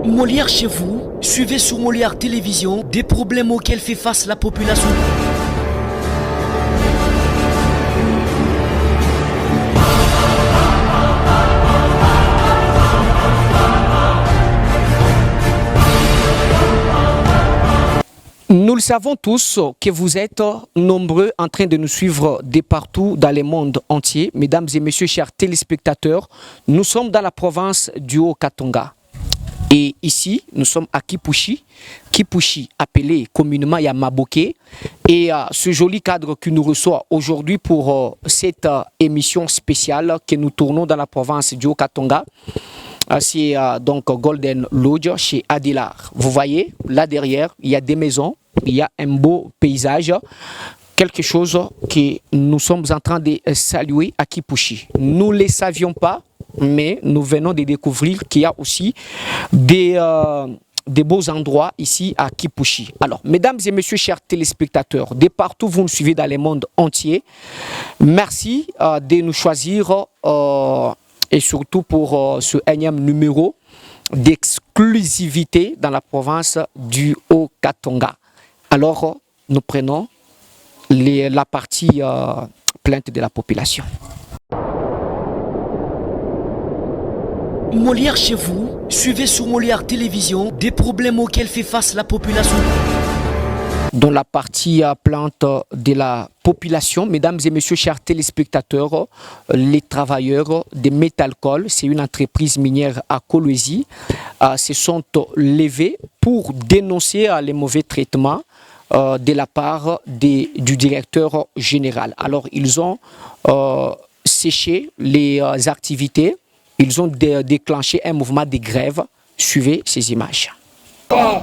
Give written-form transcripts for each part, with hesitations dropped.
Molière chez vous, suivez sur Molière Télévision des problèmes auxquels fait face la population. Nous le savons tous que vous êtes nombreux en train de nous suivre de partout dans le monde entier. Mesdames et messieurs, chers téléspectateurs, nous sommes dans la province du Haut-Katanga. Et ici, nous sommes à Kipushi, appelé communément Yamaboke. Et ce joli cadre qui nous reçoit aujourd'hui pour cette émission spéciale que nous tournons dans la province du Haut-Katanga, c'est donc Golden Lodge chez Adilar. Vous voyez, là derrière, il y a des maisons, il y a un beau paysage. Quelque chose que nous sommes en train de saluer à Kipushi. Nous ne le savions pas, mais nous venons de découvrir qu'il y a aussi des beaux endroits ici à Kipushi. Alors, mesdames et messieurs, chers téléspectateurs, de partout vous nous suivez dans le monde entier, merci de nous choisir et surtout pour ce énième numéro d'exclusivité dans la province du Haut-Katanga. Alors, nous prenons la partie plainte de la population. Molière chez vous, suivez sur Molière Télévision des problèmes auxquels fait face la population. Dans la partie plainte de la population, mesdames et messieurs, chers téléspectateurs, les travailleurs de Metalcol, c'est une entreprise minière à Kolwezi, se sont levés pour dénoncer les mauvais traitements de la part du directeur général. Alors, ils ont séché les activités, ils ont déclenché un mouvement de grève. Suivez ces images. Ouais!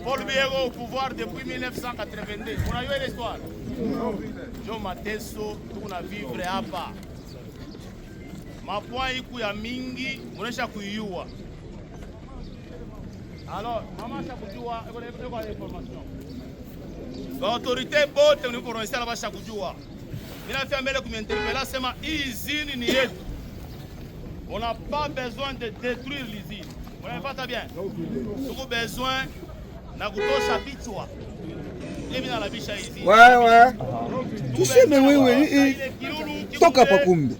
Paul Biya est au pouvoir depuis 1982. Vous avez vu l'histoire? Jean Mateso, tout na vivre hapa. Mapwa iku ya mingi, munesha kuyua. Alors, maman chakujua, eko information. L'autorité bote nous pour insérer la chakujua. Il a fait mbele kuminterpella sema usine ni yetu. On n'a pas besoin de détruire l'usine. Vous n'avez pas bien. Nous avons besoin de bichwa. Ouais. Tu sais, mais oui. Toka pa kumbi.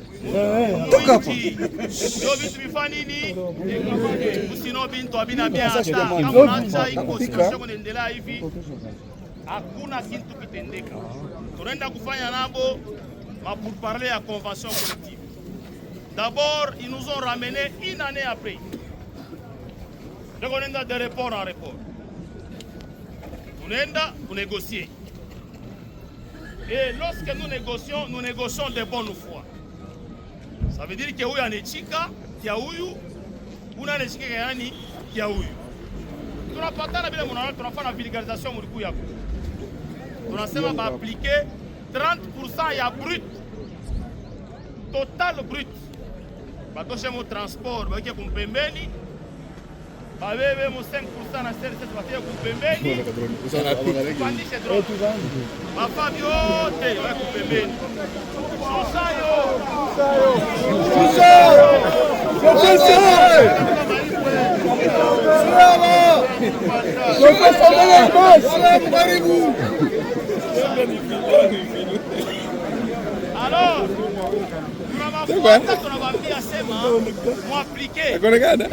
Toka pa. Yo bitu bifanini. Usino bintu abina bien hata. Kama unacha iko situation kuendelea hivi. Hakuna kitu kitendeka. Tunaenda kufanya nabo pour parler à convention collective. D'abord, ils nous ont ramené une année après. Donc on a de report en report. On a pour négocier. Et lorsque nous négocions de bonne foi. Ça veut dire que oui, on est chica, qui a ouïu, ou on est chica qui a ouïu. Tu n'as pas tant de monnaie, tu n'as pas la vulgarisation de couille. Tu n'as appliquer 30% à brut. Total brut. Batoshe mo transport, baki kumpembeni. Babebe mo 5% na service bakia kumpembeni. Pandishe drone. Mafabio te wa kumpembeni. Alors, tunabambia sema muaplike. Konekana.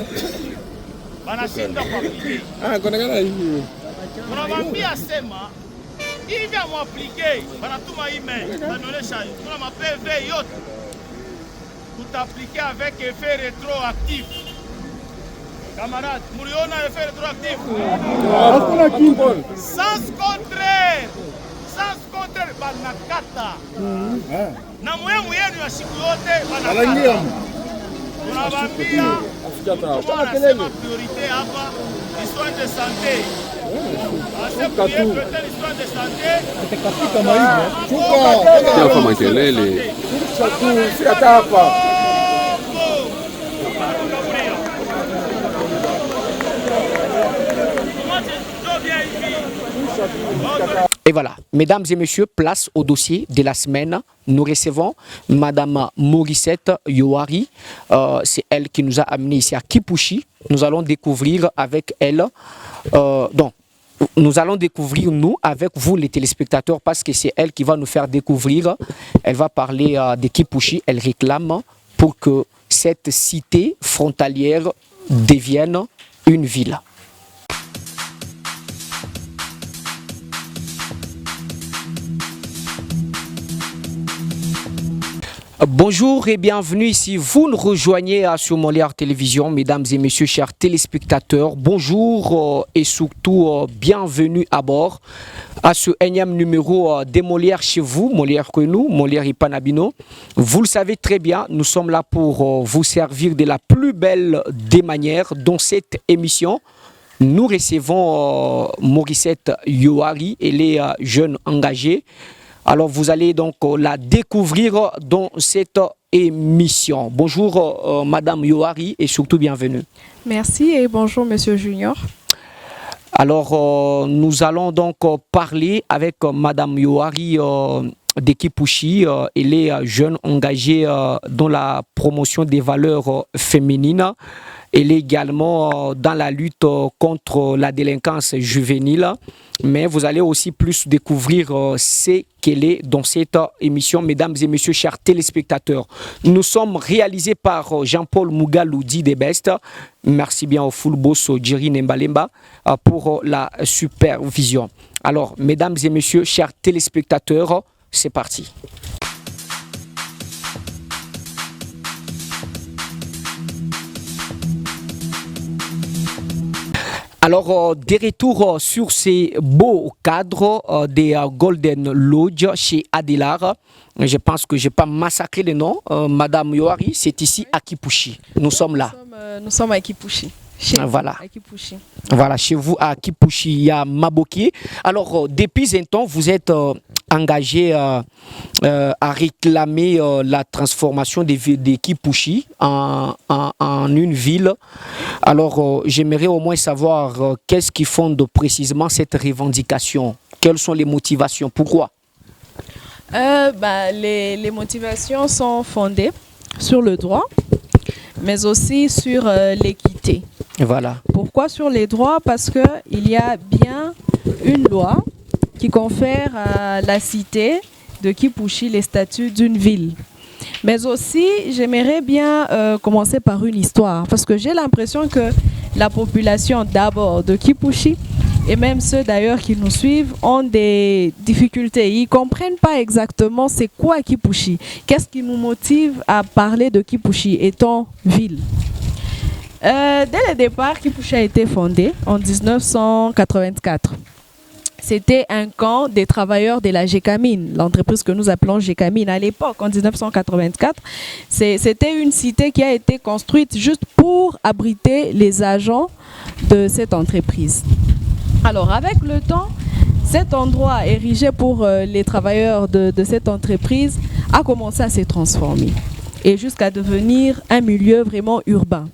Banashinda kuaplike. Konekana hivi. Tunabambia sema hivi muaplike. Banatuma email, banaonesha tuna ma PV yote. Tutaplike avec effet rétroactif. Camarades, muriona effet rétroactif. Hakuna kimbo. Sans contraire. Banakata. Na muhimu yenu ya siku yote banakata. tunasema priorité hapa ni soins de santé. L'histoire de santé. Kwa makelele. Et voilà, mesdames et messieurs, place au dossier de la semaine. Nous recevons Madame Morissette Yohari. C'est elle qui nous a amenés ici à Kipushi. Nous allons découvrir avec elle. Nous allons découvrir, nous, avec vous, les téléspectateurs, parce que c'est elle qui va nous faire découvrir. Elle va parler de Kipushi. Elle réclame pour que cette cité frontalière devienne une ville. Bonjour et bienvenue ici. Vous nous rejoignez sur Molière Télévision, mesdames et messieurs, chers téléspectateurs. Bonjour et surtout bienvenue à bord à ce énième numéro de Molière chez vous, Molière que nous, Molière et Panabino. Vous le savez très bien, nous sommes là pour vous servir de la plus belle des manières. Dans cette émission, nous recevons Morissette Yohari. Elle est jeune engagée. Alors, vous allez donc la découvrir dans cette émission. Bonjour, Madame Yohari, et surtout bienvenue. Merci et bonjour, Monsieur Junior. Alors, nous allons donc parler avec Madame Yohari de Kipushi. Elle est jeune engagée dans la promotion des valeurs féminines. Elle est également dans la lutte contre la délinquance juvénile. Mais vous allez aussi plus découvrir ce qu'elle est dans cette émission, mesdames et messieurs, chers téléspectateurs. Nous sommes réalisés par Jean-Paul Mugaloudi des Bestes. Merci bien au full boss Jerry Nembalemba pour la supervision. Alors, mesdames et messieurs, chers téléspectateurs, c'est parti. Alors, des retours sur ces beaux cadres des Golden Lodge chez Adilar. Je pense que je n'ai pas massacré le nom. Madame Yohari, c'est ici à Kipushi. Nous sommes là. Nous sommes à Kipushi. Voilà. À Kipushi. Voilà, chez vous à Kipushi, il y a Maboki. Alors, depuis un temps, vous êtes engagé à réclamer la transformation de Kipushi en une ville. Alors, j'aimerais au moins savoir qu'est-ce qui fonde précisément cette revendication. Quelles sont les motivations? Pourquoi? Les motivations sont fondées sur le droit, mais aussi sur l'équité. Voilà. Pourquoi sur les droits? Parce qu'il y a bien une loi qui confère à la cité de Kipushi les statuts d'une ville. Mais aussi, j'aimerais bien commencer par une histoire, parce que j'ai l'impression que la population d'abord de Kipushi, et même ceux d'ailleurs qui nous suivent, ont des difficultés. Ils ne comprennent pas exactement c'est quoi Kipushi. Qu'est-ce qui nous motive à parler de Kipushi étant ville? Dès le départ, Kipushi a été fondé en 1984. C'était un camp des travailleurs de la Gécamine, l'entreprise que nous appelons Gécamine. À l'époque, en 1984, c'était une cité qui a été construite juste pour abriter les agents de cette entreprise. Alors, avec le temps, cet endroit érigé pour les travailleurs de cette entreprise a commencé à se transformer et jusqu'à devenir un milieu vraiment urbain.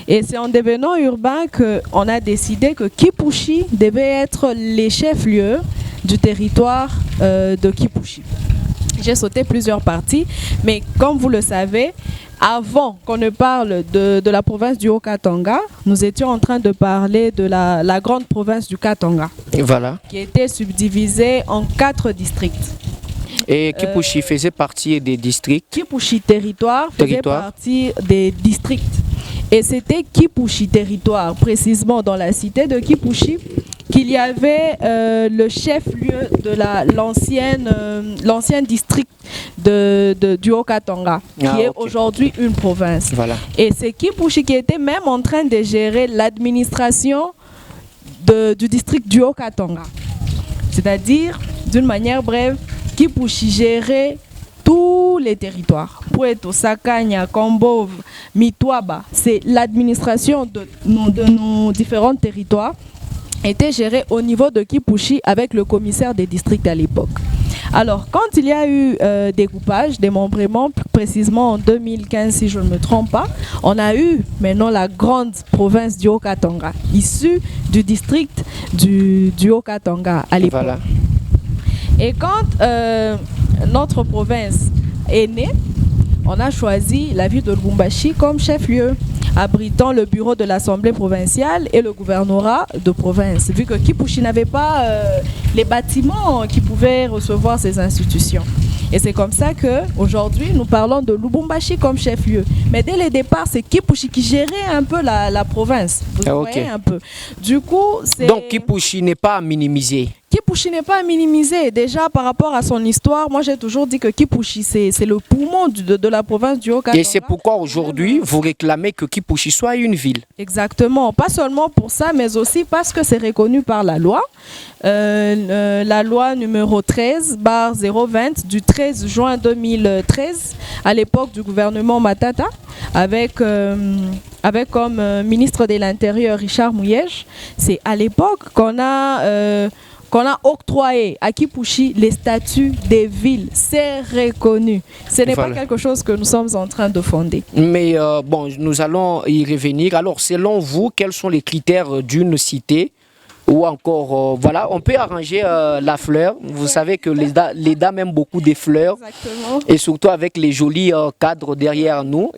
Et c'est en devenant urbain qu'on a décidé que Kipushi devait être les chefs-lieux du territoire de Kipushi. J'ai sauté plusieurs parties, mais comme vous le savez, avant qu'on ne parle de la province du Haut-Katanga, nous étions en train de parler de la grande province du Katanga, Voilà. qui était subdivisée en 4 districts. Et Kipushi faisait partie des districts. Kipushi territoire faisait partie des districts. Et c'était Kipushi territoire, précisément dans la cité de Kipushi, qu'il y avait le chef-lieu de l'ancien district du Haut-Katanga, qui est aujourd'hui une province. Voilà. Et c'est Kipushi qui était même en train de gérer l'administration du district du Haut-Katanga. C'est-à-dire, d'une manière brève, Kipushi gérait tous les territoires. Bopueto, Sakanya, Kambov, Mitwaba, c'est l'administration de nos différents territoires, était gérée au niveau de Kipushi avec le commissaire des districts à l'époque. Alors, quand il y a eu découpage, démembrement, plus précisément en 2015, si je ne me trompe pas, on a eu maintenant la grande province du Haut-Katanga, issue du district du Haut-Katanga à l'époque. Voilà. Et quand notre province est née, on a choisi la ville de Lubumbashi comme chef-lieu, abritant le bureau de l'Assemblée provinciale et le gouvernorat de province, vu que Kipushi n'avait pas les bâtiments qui pouvaient recevoir ces institutions. Et c'est comme ça qu'aujourd'hui, nous parlons de Lubumbashi comme chef-lieu. Mais dès le départ, c'est Kipushi qui gérait un peu la province. Vous voyez un peu. Du coup, donc Kipushi n'est pas à minimiser. Kipushi n'est pas à minimiser. Déjà, par rapport à son histoire, moi j'ai toujours dit que Kipushi, c'est le poumon de la province du Haut-Katanga. Et c'est pourquoi aujourd'hui, vous réclamez que Kipushi soit une ville. Exactement. Pas seulement pour ça, mais aussi parce que c'est reconnu par la loi. La loi numéro 13/020 du 13 juin 2013, à l'époque du gouvernement Matata, avec comme ministre de l'Intérieur Richard Mouyej. C'est à l'époque qu'on a octroyé à Kipushi les statuts des villes. C'est reconnu. Ce n'est pas quelque chose que nous sommes en train de fonder. Mais bon, nous allons y revenir. Alors, selon vous, quels sont les critères d'une cité? Ou encore, voilà, on peut arranger la fleur. Vous savez que les dames aiment beaucoup des fleurs. Exactement. Et surtout avec les jolis cadres derrière nous.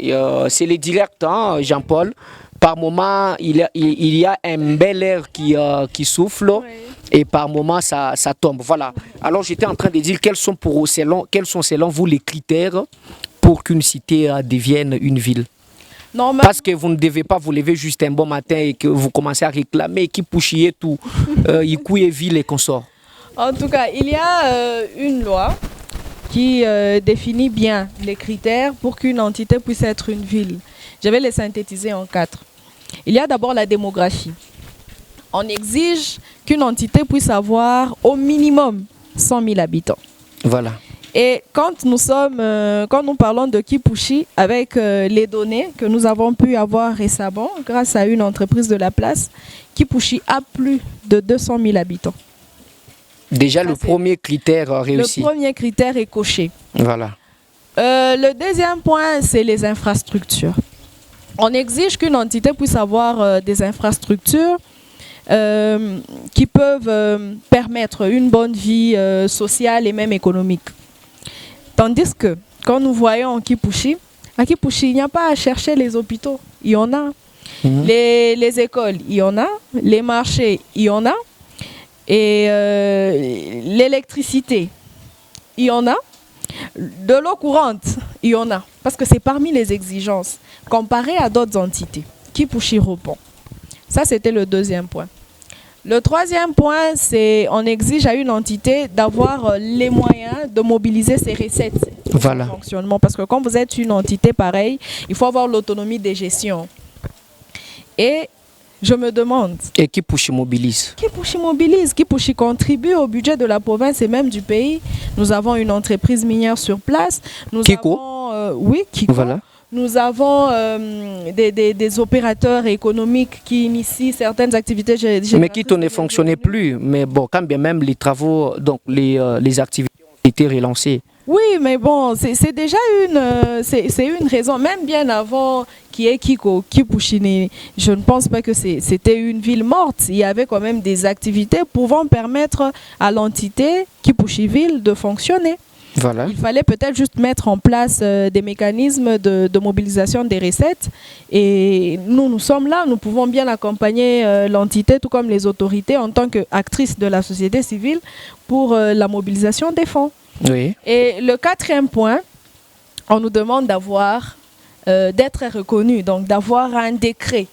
C'est les directs, hein, Jean-Paul. Par moment, il y a un bel air qui souffle. Oui. Et par moment, ça tombe. Voilà. Alors, j'étais en train de dire quels sont selon vous les critères pour qu'une cité devienne une ville. Parce que vous ne devez pas vous lever juste un bon matin et que vous commencez à réclamer Kipushi et tout, Ikouye ville et consorts. En tout cas, il y a une loi qui définit bien les critères pour qu'une entité puisse être une ville. Je vais les synthétiser en 4. Il y a d'abord la démographie. On exige qu'une entité puisse avoir au minimum 100 000 habitants. Voilà. Et quand nous parlons de Kipushi, avec les données que nous avons pu avoir récemment, grâce à une entreprise de la place, Kipushi a plus de 200 000 habitants. Déjà, ça, le premier critère réussi. Le premier critère est coché. Voilà. Le deuxième point, c'est les infrastructures. On exige qu'une entité puisse avoir des infrastructures qui peuvent permettre une bonne vie sociale et même économique. Tandis que quand nous voyons à Kipushi, il n'y a pas à chercher les hôpitaux, il y en a. Les écoles, il y en a. Les marchés, il y en a. Et l'électricité, il y en a. De l'eau courante, il y en a. Parce que c'est parmi les exigences. Comparé à d'autres entités, Kipushi répond. Ça, c'était le deuxième point. Le troisième point, c'est on exige à une entité d'avoir les moyens de mobiliser ses recettes. Voilà. Fonctionnement. Parce que quand vous êtes une entité pareille, il faut avoir l'autonomie de gestion. Et je me demande... Et Kipushi mobilise. Kipushi mobilise. Kipushi contribue au budget de la province et même du pays. Nous avons une entreprise minière sur place. Nous Kiko. Oui, Kiko. Voilà. Nous avons des opérateurs économiques qui initient certaines activités. Mais qui ne fonctionnait plus. Mais bon, quand bien même les travaux, donc les activités ont été relancées. Oui, mais bon, c'est déjà une raison. Même bien avant qu'il y ait Kiko, Kipushi, je ne pense pas que c'était une ville morte. Il y avait quand même des activités pouvant permettre à l'entité Kipushiville de fonctionner. Voilà. Il fallait peut-être juste mettre en place des mécanismes de mobilisation des recettes. Et nous sommes là, nous pouvons bien accompagner l'entité, tout comme les autorités, en tant qu'actrices de la société civile, pour la mobilisation des fonds. Oui. Et le quatrième point, on nous demande d'être reconnu, donc d'avoir un décret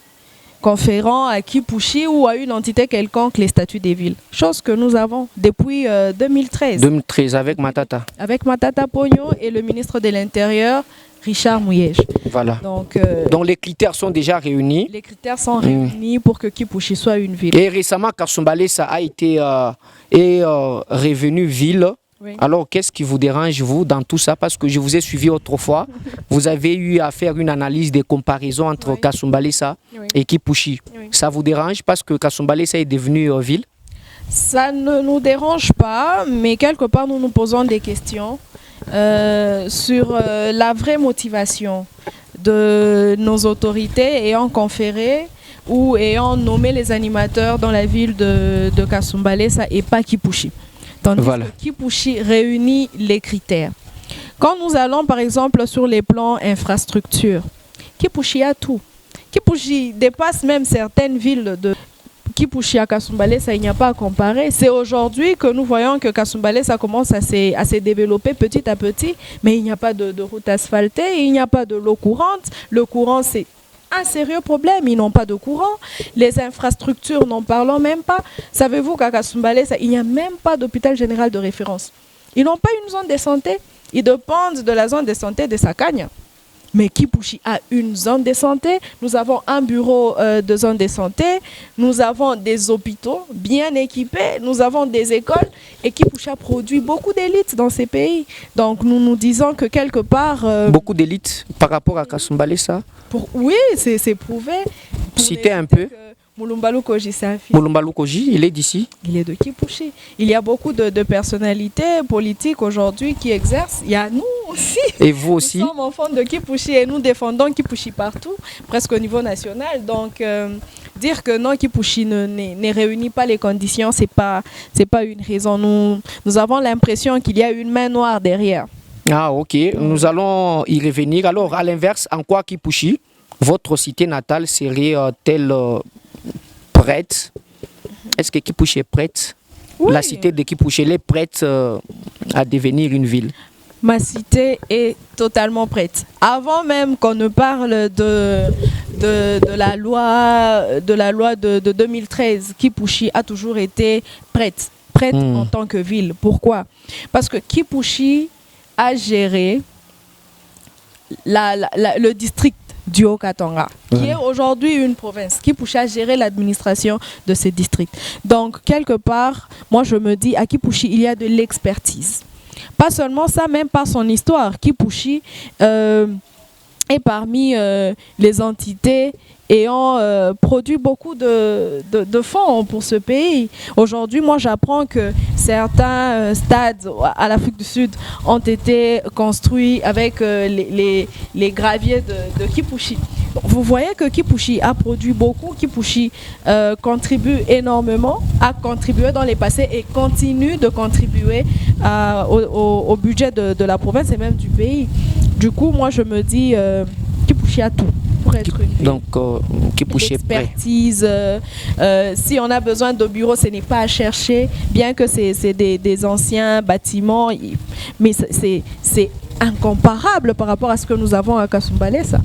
conférant à Kipushi ou à une entité quelconque les statuts des villes. Chose que nous avons depuis 2013. 2013 avec Matata. Avec Matata Pogno et le ministre de l'Intérieur, Richard Mouyej. Voilà. Donc les critères sont déjà réunis. Les critères sont réunis pour que Kipushi soit une ville. Et récemment, Kasumbalesa a été revenu ville Oui. Alors, qu'est-ce qui vous dérange, vous, dans tout ça? Parce que je vous ai suivi autrefois. Vous avez eu à faire une analyse des comparaisons entre Oui. Kasumbalesa Oui. et Kipushi. Oui. Ça vous dérange parce que Kasumbalesa est devenu ville? Ça ne nous dérange pas, mais quelque part, nous nous posons des questions sur la vraie motivation de nos autorités ayant conféré ou ayant nommé les animateurs dans la ville de Kasumbalesa et pas Kipushi. Tandis Voilà. que Kipushi réunit les critères. Quand nous allons par exemple sur les plans infrastructure, Kipushi a tout. Kipushi dépasse même certaines villes de Kipushi à Kasumbalesa, il n'y a pas à comparer. C'est aujourd'hui que nous voyons que Kasumbalesa commence à se développer petit à petit, mais il n'y a pas de route asphaltée, il n'y a pas de l'eau courante. Le courant, c'est un sérieux problème, ils n'ont pas de courant. Les infrastructures, n'en parlons même pas. Savez-vous qu'à Kasumbalesa, il n'y a même pas d'hôpital général de référence. Ils n'ont pas une zone de santé. Ils dépendent de la zone de santé de Sakanya. Mais Kipushi a une zone de santé. Nous avons un bureau de zone de santé. Nous avons des hôpitaux bien équipés. Nous avons des écoles. Et Kipushi a produit beaucoup d'élites dans ces pays. Donc nous nous disons que quelque part... Beaucoup d'élites par rapport à Kasumbalesa? Oui, c'est prouvé. Citez un peu. Mulumbalu Koji, c'est un fils. Mulumbalu Koji, il est d'ici? Il est de Kipushi. Il y a beaucoup de personnalités politiques aujourd'hui qui exercent. Il y a nous aussi. Et vous aussi? Nous sommes enfants de Kipushi et nous défendons Kipushi partout, presque au niveau national. Donc, dire que non, Kipushi ne réunit pas les conditions, c'est pas une raison. Nous avons l'impression qu'il y a une main noire derrière. Ah, ok. Nous allons y revenir. Alors, à l'inverse, en quoi Kipushi, votre cité natale, serait-elle prête? Est-ce que Kipushi est prête? Oui. La cité de Kipushi, elle est prête à devenir une ville? Ma cité est totalement prête. Avant même qu'on ne parle de la loi de 2013, Kipushi a toujours été prête en tant que ville. Pourquoi? Parce que Kipushi a géré le district du Haut-Katanga, qui est aujourd'hui une province. Kipushi a géré l'administration de ce district. Donc, quelque part, moi je me dis, à Kipushi, il y a de l'expertise. Pas seulement ça, même par son histoire. Kipushi est parmi les entités ayant produit beaucoup de fonds pour ce pays. Aujourd'hui, moi, j'apprends que certains stades à l'Afrique du Sud ont été construits avec les graviers de Kipushi. Vous voyez que Kipushi a produit beaucoup. Kipushi contribue énormément, a contribué dans les passés et continue de contribuer au budget de la province et même du pays. Du coup, moi, je me dis Kipushi a tout pour être une ville. Donc, Kipushi est prêt. L'expertise, si on a besoin de bureaux, ce n'est pas à chercher, bien que c'est des anciens bâtiments, mais c'est incomparable par rapport à ce que nous avons à Kasumbalesa.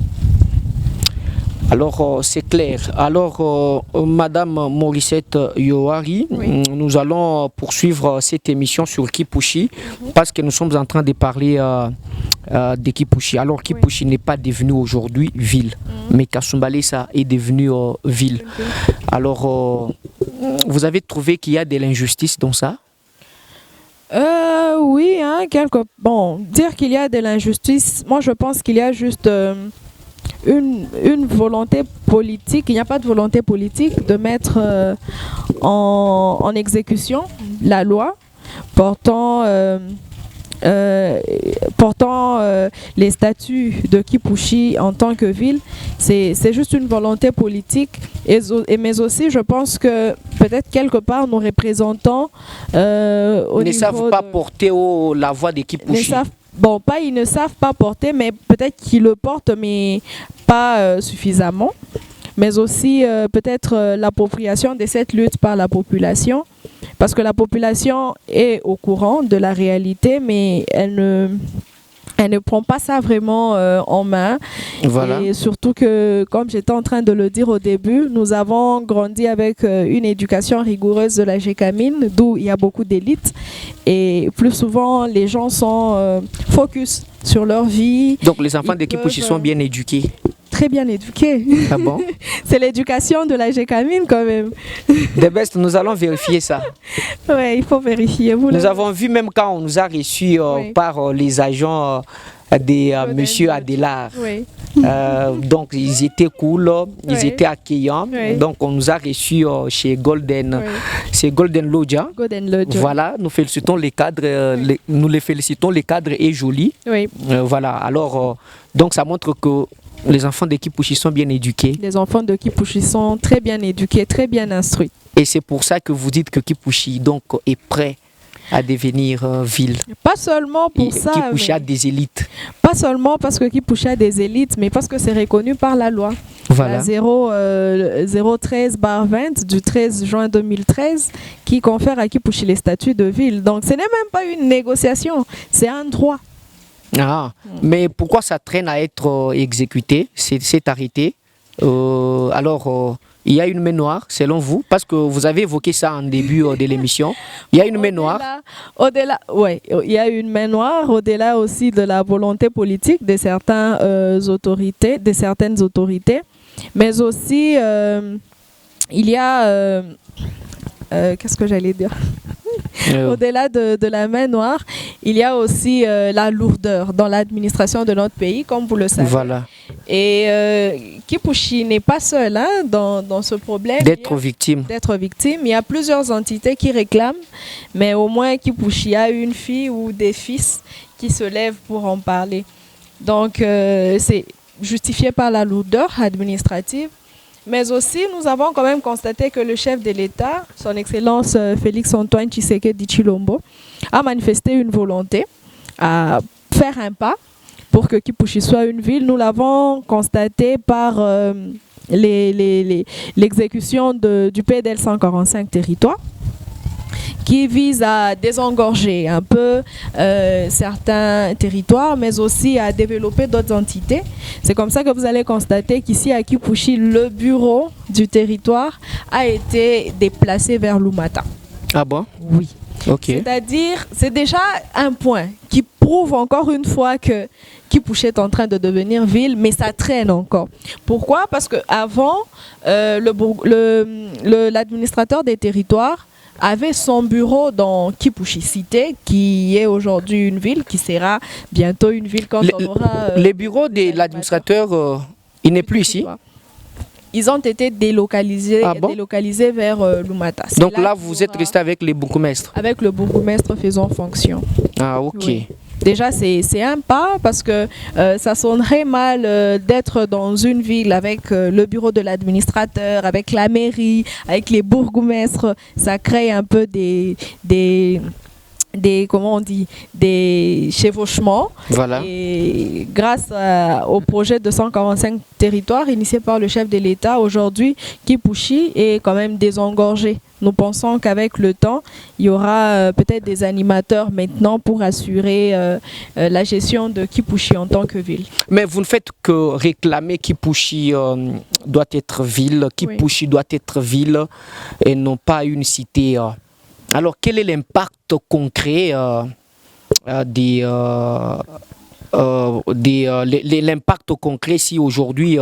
Alors, c'est clair. Alors, Madame Morissette Yohari, Oui. nous allons poursuivre cette émission sur Kipushi parce que nous sommes en train de parler de Kipushi. Alors, Kipushi n'est pas devenu aujourd'hui ville, mais Kasumbalesa est devenu ville. Alors, vous avez trouvé qu'il y a de l'injustice dans ça? Oui, hein, bon, dire qu'il y a de l'injustice, moi je pense qu'il y a juste une volonté politique. Il n'y a pas de volonté politique de mettre en exécution la loi portant les statuts de Kipushi en tant que ville. C'est juste une volonté politique, mais aussi je pense que peut-être quelque part nos représentants ne savent pas porter la voix de Kipushi. Bon, ils ne savent pas porter, mais peut-être qu'ils le portent, mais pas suffisamment. Mais aussi peut-être l'appropriation de cette lutte par la population. Parce que la population est au courant de la réalité, mais elle ne prend pas ça vraiment en main. Voilà. Et surtout que, comme j'étais en train de le dire au début, nous avons grandi avec une éducation rigoureuse de la Gécamine, d'où il y a beaucoup d'élites. Et plus souvent, les gens sont focus sur leur vie. Donc les enfants de Kipushi sont bien éduqués. très bien éduqués. Ah bon? C'est l'éducation de la GECAMINE quand même. The Best, nous allons vérifier ça. Oui, il faut vérifier. Nous avons vu même quand on nous a reçus par les agents de Monsieur Adélard. Oui. Donc ils étaient cool, ils étaient accueillants. Oui. Donc on nous a reçus chez Golden, c'est Golden Lodge. Golden Lodge. Voilà, nous félicitons les cadres, nous les félicitons, les cadres est joli. Oui. Voilà, alors donc ça montre que les enfants de Kipushi sont bien éduqués. Les enfants de Kipushi sont très bien éduqués, très bien instruits. Et c'est pour ça que vous dites que Kipushi donc est prêt à devenir ville. Pas seulement pour ça. Kipushi a des élites. Pas seulement parce que Kipushi a des élites, mais parce que c'est reconnu par la loi. Voilà. La 013/20 du 13 juin 2013 qui confère à Kipushi les statuts de ville. Donc ce n'est même pas une négociation, c'est un droit. Ah, mais pourquoi ça traîne à être exécuté, c'est arrêté? Alors, il y a une main noire, selon vous, parce que vous avez évoqué ça en début de l'émission. Il y a une main noire. Oui, il y a une main noire, au-delà aussi de la volonté politique de certaines autorités, mais aussi il y a qu'est-ce que j'allais dire? Au-delà de la main noire, il y a aussi la lourdeur dans l'administration de notre pays, comme vous le savez. Voilà. Et Kipushi n'est pas seul dans ce problème. D'être victime. Il y a plusieurs entités qui réclament, mais au moins Kipushi a une fille ou des fils qui se lèvent pour en parler. Donc c'est justifié par la lourdeur administrative. Mais aussi, nous avons quand même constaté que le chef de l'État, son Excellence Félix-Antoine Tshisekedi Tshilombo, a manifesté une volonté à faire un pas pour que Kipushi soit une ville. Nous l'avons constaté par l'exécution du PDL 145 territoires, qui vise à désengorger un peu certains territoires, mais aussi à développer d'autres entités. C'est comme ça que vous allez constater qu'ici à Kipushi, le bureau du territoire a été déplacé vers Lumata. Ah bon? Oui. Ok. C'est-à-dire, c'est déjà un point qui prouve encore une fois que Kipushi est en train de devenir ville, mais ça traîne encore. Pourquoi? Parce qu'avant, l'administrateur des territoires avait son bureau dans Kipushi Cité, qui est aujourd'hui une ville, qui sera bientôt une ville quand on aura... les bureaux de l'administrateur, il n'est plus ici? Ils ont été délocalisés, délocalisés vers Lumata. Donc là, vous êtes resté avec les bourgmestres? Avec le bourgmestre faisant fonction. Ah, ok. Oui. Déjà, c'est un pas parce que ça sonnerait mal d'être dans une ville avec le bureau de l'administrateur, avec la mairie, avec les bourgmestres. Ça crée un peu des comment on dit, des chevauchements. Voilà. Et grâce au projet de 145 territoires initié par le chef de l'État, aujourd'hui, Kipushi est quand même désengorgé. Nous pensons qu'avec le temps, il y aura peut-être des animateurs maintenant pour assurer la gestion de Kipushi en tant que ville. Mais vous ne faites que réclamer Kipushi doit être ville, Kipushi doit être ville et non pas une cité. Alors, quel est l'impact concret l'impact concret si aujourd'hui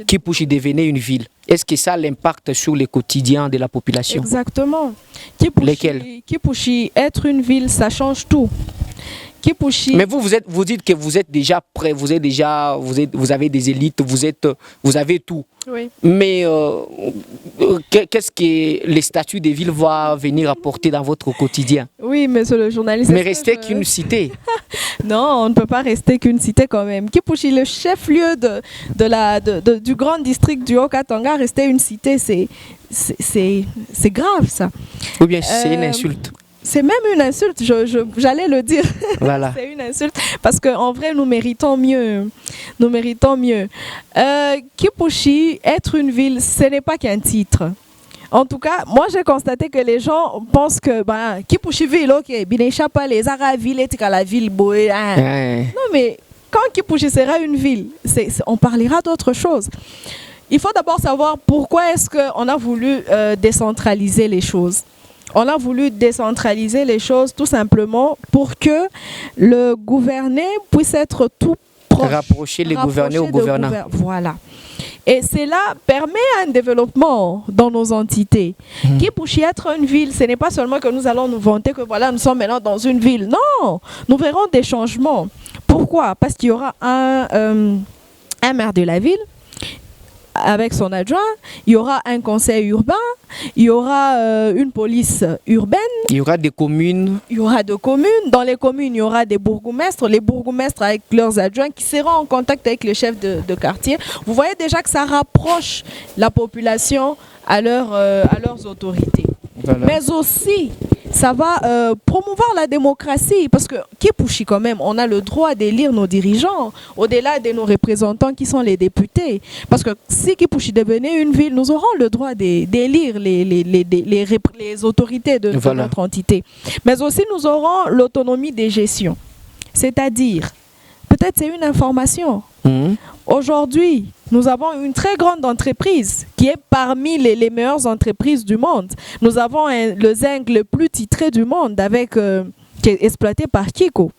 Kipushi devenait une ville? Est-ce que ça a l'impact sur le quotidien de la population? Exactement. Kipushi, être une ville, ça change tout. Kipushi. Mais vous dites que vous êtes déjà prêt, vous avez des élites, vous avez tout. Oui. Mais qu'est-ce que les statuts des villes vont venir apporter dans votre quotidien? Oui, monsieur le journaliste. Mais rester qu'une cité. Non, on ne peut pas rester qu'une cité quand même. Kipushi, le chef-lieu du grand district du Haut-Katanga, rester une cité, c'est grave ça. Ou bien c'est une insulte. C'est même une insulte, j'allais le dire. Voilà. C'est une insulte parce qu'en vrai, nous méritons mieux. Nous méritons mieux. Kipushi, être une ville, ce n'est pas qu'un titre. En tout cas, moi, j'ai constaté que les gens pensent que Kipushi ville, ok, Binechapa, les Arabes, ville, et la ville, boé. Non, mais quand Kipushi sera une ville, on parlera d'autre chose. Il faut d'abord savoir pourquoi est-ce qu'on a voulu décentraliser les choses. On a voulu décentraliser les choses tout simplement pour que le gouverné puisse être tout rapprocher les gouvernés aux gouvernants. Voilà. Et cela permet un développement dans nos entités. Kipushi être une ville, ce n'est pas seulement que nous allons nous vanter que voilà, nous sommes maintenant dans une ville. Non, nous verrons des changements. Pourquoi? Parce qu'il y aura un maire de la ville avec son adjoint, il y aura un conseil urbain, il y aura une police urbaine. Il y aura des communes. Il y aura des communes. Dans les communes, il y aura des bourgmestres. Les bourgmestres avec leurs adjoints qui seront en contact avec les chefs de quartier. Vous voyez déjà que ça rapproche la population à leurs autorités. Voilà. Mais aussi, ça va promouvoir la démocratie parce que Kipushi quand même, on a le droit d'élire nos dirigeants au-delà de nos représentants qui sont les députés. Parce que si Kipushi devenait une ville, nous aurons le droit d'élire les autorités de notre entité. Mais aussi, nous aurons l'autonomie des gestions. C'est-à-dire, peut-être c'est une information. Aujourd'hui, nous avons une très grande entreprise qui est parmi les meilleures entreprises du monde. Nous avons le zinc le plus titré du monde qui est exploité par Kiko.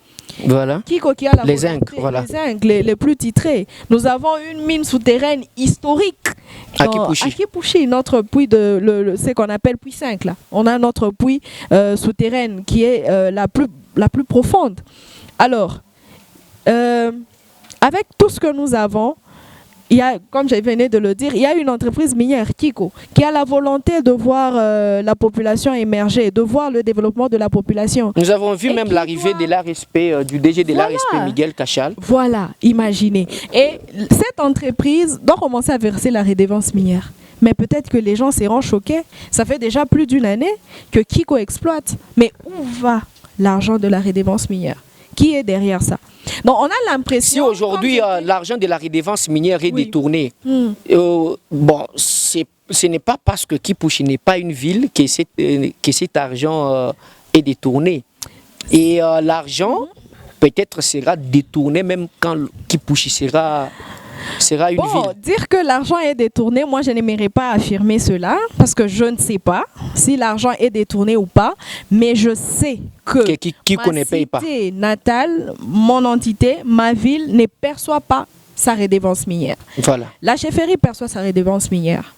Voilà. Kiko qui a les zinc, voilà. Les zinc les plus titrés. Nous avons une mine souterraine historique à Kipushi, notre puits ce qu'on appelle puits 5 là. On a notre puits souterraine qui est la plus profonde. Alors, avec tout ce que nous avons, il y a, comme je venais de le dire, il y a une entreprise minière, Kiko, qui a la volonté de voir la population émerger, de voir le développement de la population. Nous avons vu même l'arrivée de l'ARSP, du DG de l'ARSP, Miguel Cachal. Voilà, imaginez. Et cette entreprise doit commencer à verser la redevance minière. Mais peut-être que les gens seront choqués. Ça fait déjà plus d'une année que Kiko exploite. Mais où va l'argent de la redevance minière? Qui est derrière ça? Donc on a l'impression... Si aujourd'hui l'argent de la redevance minière est détourné, bon, ce n'est pas parce que Kipushi n'est pas une ville que cet argent est détourné. Et l'argent peut-être sera détourné même quand Kipushi sera une ville. Dire que l'argent est détourné, moi je n'aimerais pas affirmer cela parce que je ne sais pas si l'argent est détourné ou pas, mais je sais que ma cité natale, mon entité, ma ville ne perçoit pas sa redevance minière. Voilà. La chefferie perçoit sa redevance minière.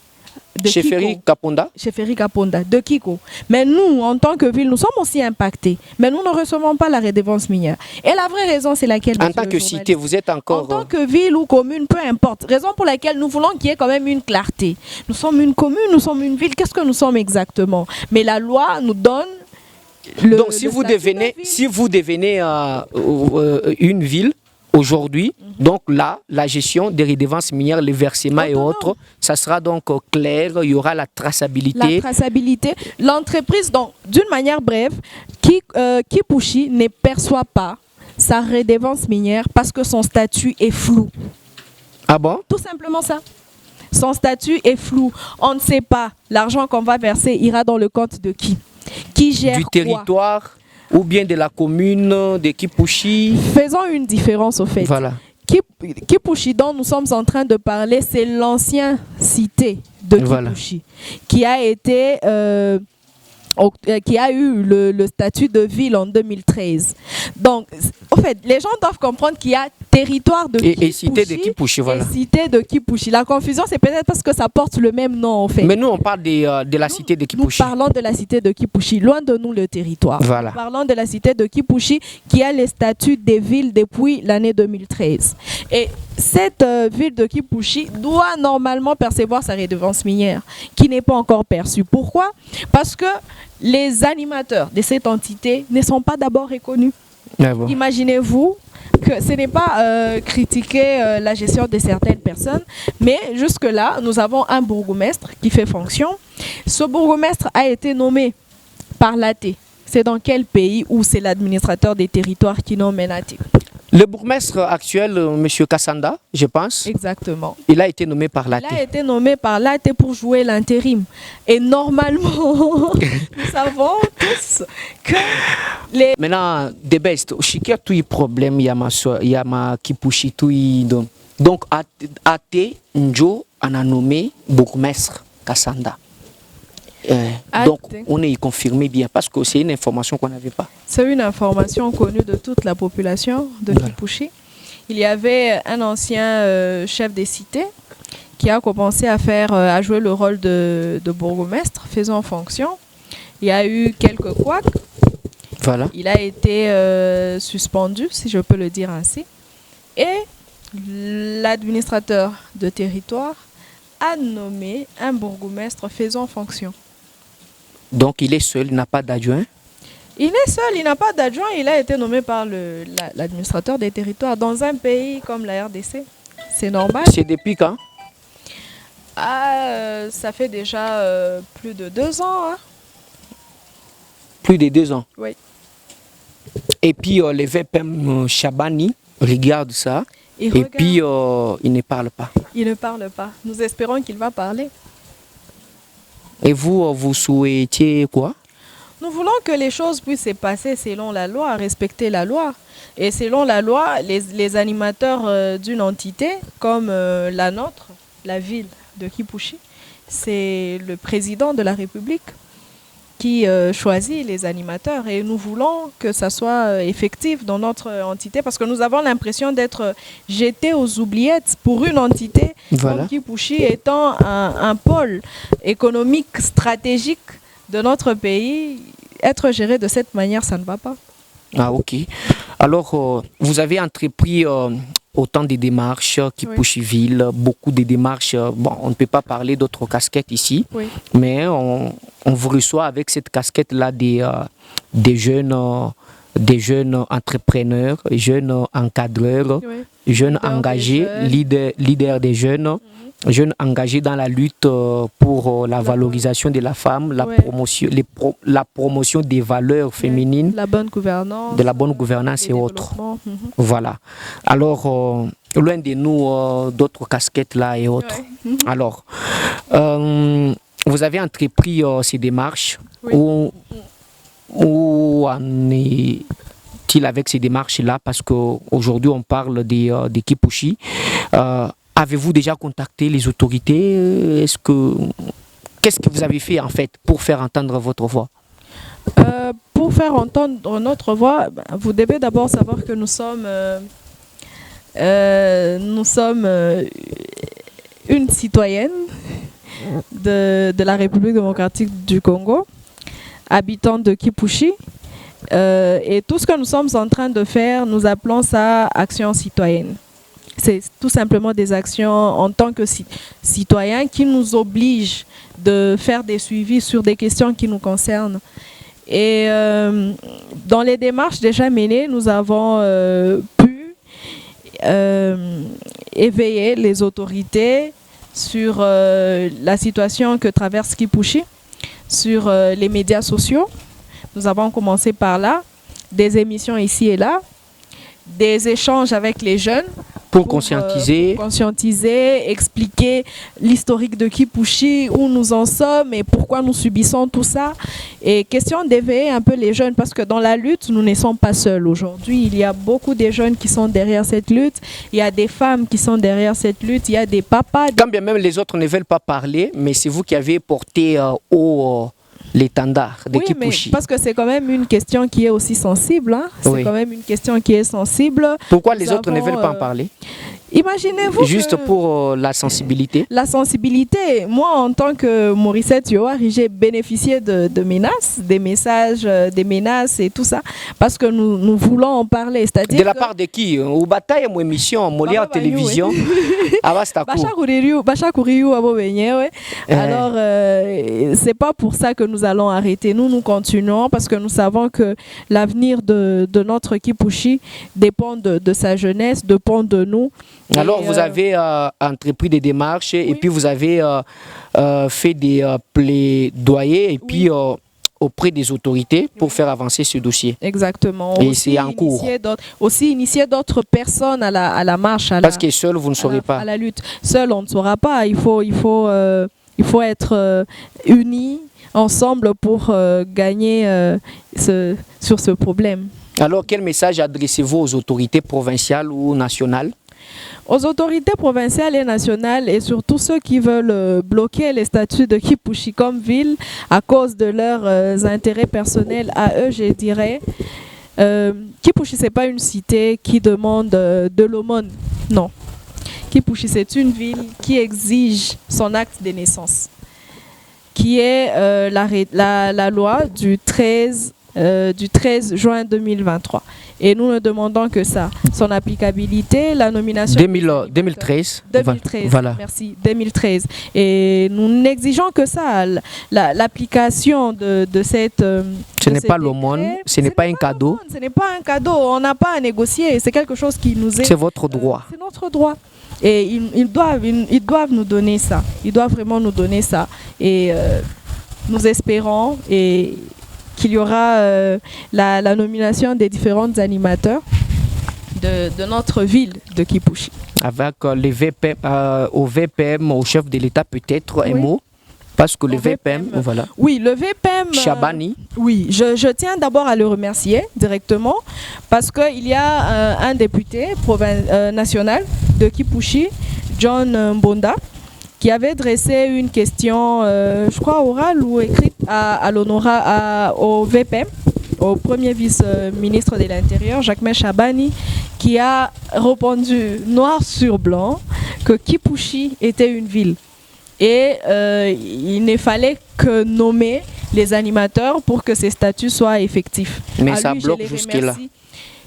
Chefferie Kaponda. Chefferie Kaponda, de Kiko. Mais nous, en tant que ville, nous sommes aussi impactés. Mais nous ne recevons pas la redevance minière. Et la vraie raison, c'est laquelle? En tant que cité, vous êtes encore... En tant que ville ou commune, peu importe. Raison pour laquelle nous voulons qu'il y ait quand même une clarté. Nous sommes une commune, nous sommes une ville. Qu'est-ce que nous sommes exactement? Mais la loi nous donne... Donc, si vous devenez une ville, aujourd'hui, donc là, la gestion des redevances minières, les versements et autres, ça sera donc clair, il y aura la traçabilité. La traçabilité. L'entreprise, donc, d'une manière brève, Kipushi ne perçoit pas sa redevance minière parce que son statut est flou. Ah bon? Tout simplement ça. Son statut est flou. On ne sait pas. L'argent qu'on va verser ira dans le compte de qui? Qui gère du territoire ou bien de la commune de Kipushi? Faisons une différence au fait. Voilà. Kipushi dont nous sommes en train de parler, c'est l'ancienne cité de Kipushi qui a été qui a eu le statut de ville en 2013. Donc, en fait, les gens doivent comprendre qu'il y a territoire de Kipushi et cité de Kipushi, voilà. Et cité de Kipushi. La confusion, c'est peut-être parce que ça porte le même nom, en fait. Mais nous, on parle de la cité de Kipushi. Nous parlons de la cité de Kipushi, loin de nous le territoire. Voilà. Nous parlons de la cité de Kipushi qui a le statut des villes depuis l'année 2013. Et cette ville de Kipushi doit normalement percevoir sa redevance minière, qui n'est pas encore perçue. Pourquoi? Parce que les animateurs de cette entité ne sont pas d'abord reconnus. Ah bon. Imaginez-vous que ce n'est pas critiquer la gestion de certaines personnes, mais jusque-là, nous avons un bourgmestre qui fait fonction. Ce bourgmestre a été nommé par l'AT. C'est dans quel pays où c'est l'administrateur des territoires qui nomme un AT? Le bourgmestre actuel, M. Kassanda, je pense. Exactement. Il a été nommé par l'AT. Il a été nommé par l'AT pour jouer l'intérim. Et normalement, nous savons tous que les... Maintenant, de best, il y a tout problème, il y a Kipushi, donc AT Njo en a nommé bourgmestre Kassanda. Donc, on est confirmé bien parce que c'est une information qu'on n'avait pas. C'est une information connue de toute la population de Kipushi. il y avait un ancien chef des cités qui a commencé à jouer le rôle de bourgmestre, faisant fonction. Il y a eu quelques couacs. Voilà. Il a été suspendu, si je peux le dire ainsi. Et l'administrateur de territoire a nommé un bourgmestre faisant fonction. Donc il est seul, il n'a pas d'adjoint? Il est seul, il n'a pas d'adjoint, il a été nommé par l'administrateur des territoires dans un pays comme la RDC. C'est normal. C'est depuis quand? Ça fait déjà plus de 2 ans. Hein. Plus de 2 ans? Oui. Et puis le VPM Chabani regarde ça et puis il ne parle pas. Il ne parle pas. Nous espérons qu'il va parler. Et vous, vous souhaitiez quoi? Nous voulons que les choses puissent se passer selon la loi, respecter la loi. Et selon la loi, les animateurs d'une entité comme la nôtre, la ville de Kipushi, c'est le président de la République qui choisit les animateurs. Et nous voulons que ça soit effectif dans notre entité parce que nous avons l'impression d'être jetés aux oubliettes pour une entité comme Kipushi étant un pôle économique stratégique de notre pays. Être géré de cette manière, ça ne va pas. Ah, ok. Alors, vous avez entrepris autant de démarches, Kipushi-Ville, beaucoup de démarches. Bon, on ne peut pas parler d'autres casquettes ici, mais on vous reçoit avec cette casquette-là des jeunes entrepreneurs, jeunes encadreurs, jeunes engagés, leaders des jeunes. Jeunes engagés dans la lutte pour la valorisation de la femme, la promotion des valeurs féminines, la bonne gouvernance, de la bonne gouvernance et autres. Voilà. Alors, loin de nous, d'autres casquettes là et autres. Alors, vous avez entrepris ces démarches. Où en est-il avec ces démarches-là? Parce qu'aujourd'hui, on parle des Kipushi. Avez-vous déjà contacté les autorités? Qu'est-ce que vous avez fait en fait pour faire entendre votre voix? Pour faire entendre notre voix, vous devez d'abord savoir que nous sommes une citoyenne de la République démocratique du Congo, habitante de Kipushi. Et tout ce que nous sommes en train de faire, nous appelons ça action citoyenne. C'est tout simplement des actions en tant que citoyens qui nous obligent de faire des suivis sur des questions qui nous concernent. Et dans les démarches déjà menées, nous avons pu éveiller les autorités sur la situation que traverse Kipushi, sur les médias sociaux. Nous avons commencé par là, des émissions ici et là, des échanges avec les jeunes. Pour conscientiser, expliquer l'historique de Kipushi, où nous en sommes et pourquoi nous subissons tout ça. Et question d'éveiller un peu les jeunes, parce que dans la lutte, nous ne sommes pas seuls aujourd'hui. Il y a beaucoup de jeunes qui sont derrière cette lutte. Il y a des femmes qui sont derrière cette lutte. Il y a des papas. Quand bien même les autres ne veulent pas parler, mais c'est vous qui avez porté haut l'étendard de Kipushi. Mais parce que c'est quand même une question qui est aussi sensible. Hein? C'est quand même une question qui est sensible. Pourquoi les autres ne veulent pas en parler? Imaginez-vous juste pour la sensibilité. La sensibilité. Moi, en tant que Morissette Yoari, j'ai bénéficié de menaces, des messages, des menaces et tout ça, parce que nous voulons en parler. C'est-à-dire de la part de qui? Ou bataille ou émission, Molière télévision. Alors, c'est pas pour ça que nous allons arrêter. Nous continuons parce que nous savons que l'avenir de notre Kipushi dépend de sa jeunesse, dépend de nous. Alors, vous avez entrepris des démarches et puis vous avez fait des plaidoyers et puis auprès des autorités pour faire avancer ce dossier. Exactement. Et c'est en cours. Aussi initier d'autres personnes à la marche. Parce que seul, vous ne saurez pas. À la lutte. Seul, on ne saura pas. Il faut être unis ensemble pour gagner sur ce problème. Alors, quel message adressez-vous aux autorités provinciales ou nationales? Aux autorités provinciales et nationales et surtout ceux qui veulent bloquer les statuts de Kipushi comme ville à cause de leurs intérêts personnels à eux, je dirais, Kipushi, ce n'est pas une cité qui demande de l'aumône, non. Kipushi, c'est une ville qui exige son acte de naissance, qui est la loi du 13 juin 2023. Et nous ne demandons que ça. Son applicabilité, la nomination... 2013. 2013, voilà. Merci, 2013. Et nous n'exigeons que ça. L'application de cette... Ce n'est pas l'aumône, ce n'est pas un cadeau. Ce n'est pas un cadeau, on n'a pas à négocier. C'est quelque chose qui nous est... C'est votre droit. C'est notre droit. Et ils doivent nous donner ça. Ils doivent vraiment nous donner ça. Et nous espérons qu'il y aura la nomination des différents animateurs de notre ville de Kipushi. Avec les VPM, au VPM, au chef de l'État peut-être un mot. Parce que le VPM, voilà. Oui, le VPM... Chabani. Oui, je tiens d'abord à le remercier directement parce qu'il y a un député national de Kipushi, John Mbonda, qui avait dressé une question, je crois orale ou écrite au VPM, au premier vice-ministre de l'Intérieur, Jacques Chabani, qui a répondu noir sur blanc que Kipushi était une ville. Et il ne fallait que nommer les animateurs pour que ces statuts soient effectifs. Mais ça bloque jusque-là.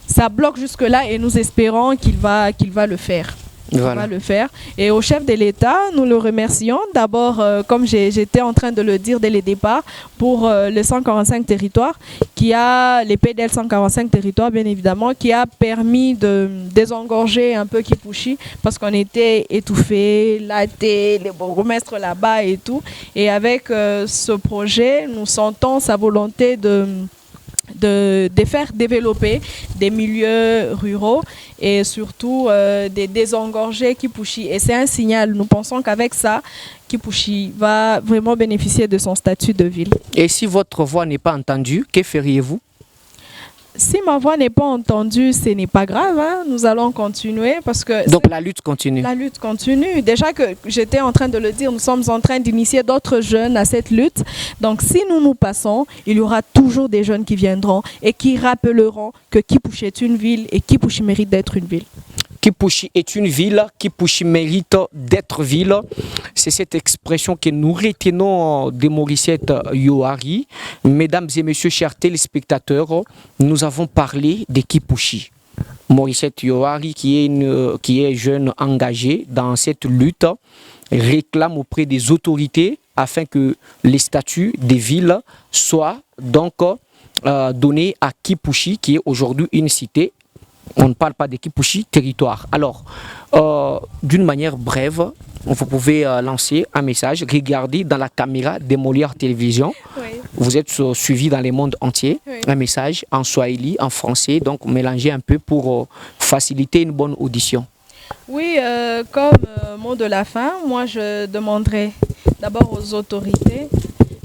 Ça bloque jusque-là et nous espérons qu'il va le faire. Voilà. Va le faire. Et au chef de l'État, nous le remercions. D'abord, comme j'étais en train de le dire dès le départ, pour les 145 territoires, les PDL 145 territoires, bien évidemment, qui a permis de désengorger un peu Kipushi parce qu'on était étouffés, latés, les bourgmestres là-bas et tout. Et avec ce projet, nous sentons sa volonté de faire développer des milieux ruraux et surtout de désengorger Kipushi. Et c'est un signal. Nous pensons qu'avec ça, Kipushi va vraiment bénéficier de son statut de ville. Et si votre voix n'est pas entendue, que feriez-vous? Si ma voix n'est pas entendue, ce n'est pas grave. Hein. Nous allons continuer parce que... Donc la lutte continue. La lutte continue. Déjà que j'étais en train de le dire, nous sommes en train d'initier d'autres jeunes à cette lutte. Donc si nous passons, il y aura toujours des jeunes qui viendront et qui rappelleront que Kipushi est une ville et Kipushi mérite d'être une ville. Kipushi est une ville, Kipushi mérite d'être ville. C'est cette expression que nous retenons de Morissette Yohari. Mesdames et messieurs, chers téléspectateurs, nous avons parlé de Kipushi. Morissette Yohari, qui est jeune engagé dans cette lutte, réclame auprès des autorités afin que les statuts des villes soient donc donnés à Kipushi, qui est aujourd'hui une cité. On ne parle pas de Kipushi, territoire. Alors, d'une manière brève, vous pouvez lancer un message. Regardez dans la caméra de Molière Télévision. Oui. Vous êtes suivi dans le monde entier. Oui. Un message en swahili, en français. Donc, mélangez un peu pour faciliter une bonne audition. Oui, comme mot de la fin, moi je demanderai d'abord aux autorités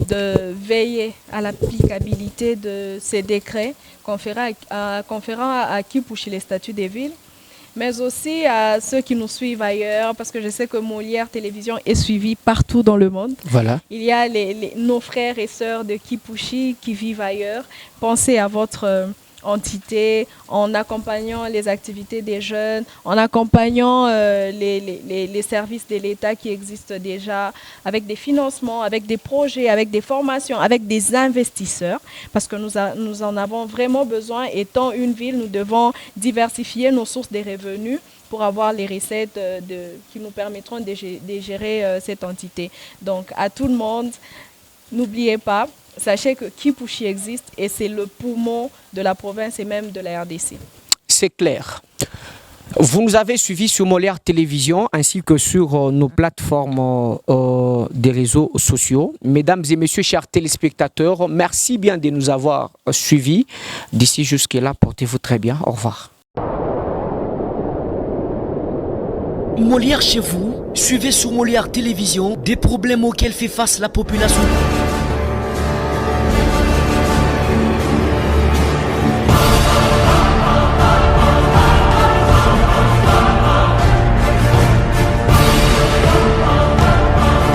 de veiller à l'applicabilité de ces décrets conférant à Kipushi les statuts des villes, mais aussi à ceux qui nous suivent ailleurs, parce que je sais que Molière Télévision est suivie partout dans le monde. Voilà. Il y a nos frères et sœurs de Kipushi qui vivent ailleurs. Pensez à votre entité, en accompagnant les activités des jeunes, en accompagnant les services de l'État qui existent déjà, avec des financements, avec des projets, avec des formations, avec des investisseurs, parce que nous en avons vraiment besoin. Étant une ville, nous devons diversifier nos sources de revenus pour avoir les recettes qui nous permettront de gérer cette entité. Donc à tout le monde, n'oubliez pas, sachez que Kipushi existe et c'est le poumon de la province et même de la RDC. C'est clair. Vous nous avez suivis sur Molière Télévision ainsi que sur nos plateformes des réseaux sociaux. Mesdames et messieurs, chers téléspectateurs, merci bien de nous avoir suivis. D'ici jusque-là, portez-vous très bien. Au revoir. Molière chez vous, suivez sur Molière Télévision des problèmes auxquels fait face la population.